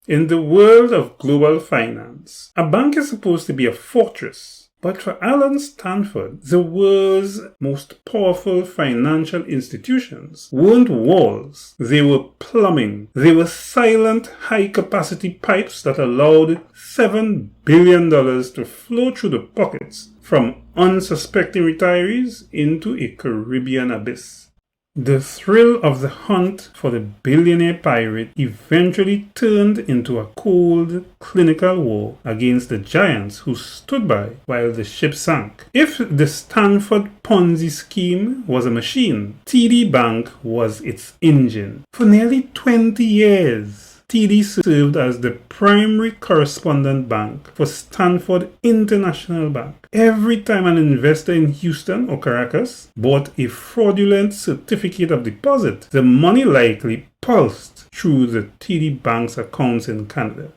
In the world of global finance, a bank is supposed to be a fortress. But for Alan Stanford, the world's most powerful financial institutions weren't walls, they were plumbing. They were silent, high-capacity pipes that allowed $7 billion to flow through the pockets from unsuspecting retirees into a Caribbean abyss. The thrill of the hunt for the billionaire pirate eventually turned into a cold, clinical war against the giants who stood by while the ship sank. If the Stanford Ponzi scheme was a machine, TD Bank was its engine. For nearly 20 years, TD served as the primary correspondent bank for Stanford International Bank. Every time an investor in Houston or Caracas bought a fraudulent certificate of deposit, the money likely pulsed through the TD Bank's accounts in Canada.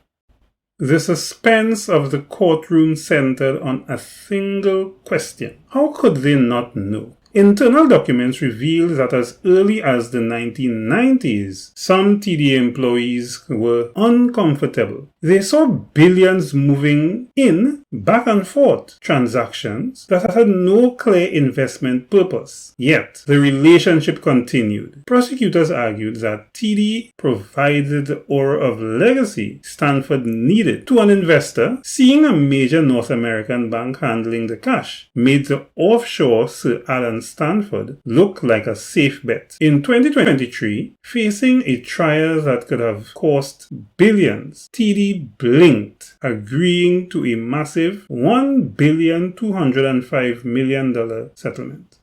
The suspense of the courtroom centered on a single question. How could they not know? Internal documents reveal that as early as the 1990s, some TD employees were uncomfortable. They saw billions moving in, back and forth, transactions that had no clear investment purpose. Yet, the relationship continued. Prosecutors argued that TD provided the aura of legacy Stanford needed to an investor. Seeing a major North American bank handling the cash made the offshore Sir Alan Stanford look like a safe bet. In 2023, facing a trial that could have cost billions, TD blinked, agreeing to a massive $1,205 million settlement.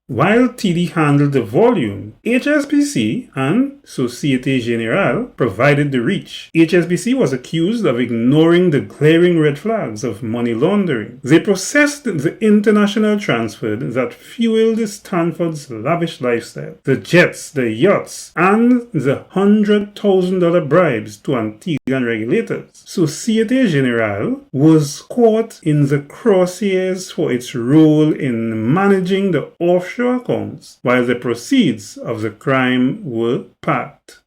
While TD handled the volume, HSBC and Société Générale provided the reach. HSBC was accused of ignoring the glaring red flags of money laundering. They processed the international transfer that fueled Stanford's lavish lifestyle, the jets, the yachts, and the $100,000 bribes to Antiguan regulators. Société Générale was caught in the crosshairs for its role in managing the offshore accounts, while the proceeds of the crime were parked.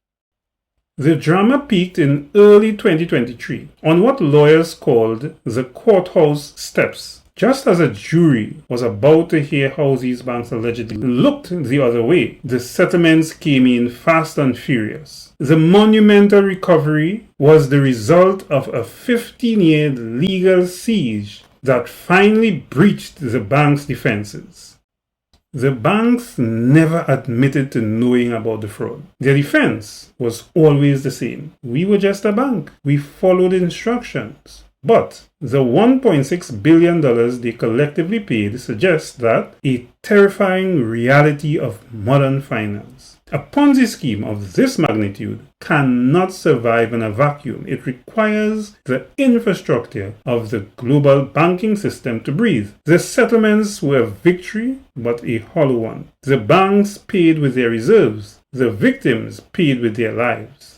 The drama peaked in early 2023 on what lawyers called the courthouse steps. Just as a jury was about to hear how these banks allegedly looked the other way, the settlements came in fast and furious. The monumental recovery was the result of a 15-year legal siege that finally breached the bank's defenses. The banks never admitted to knowing about the fraud. Their defense was always the same. We were just a bank. We followed instructions. But the $1.6 billion they collectively paid suggests that a terrifying reality of modern finance. A Ponzi scheme of this magnitude cannot survive in a vacuum. It requires the infrastructure of the global banking system to breathe. The settlements were a victory, but a hollow one. The banks paid with their reserves. The victims paid with their lives.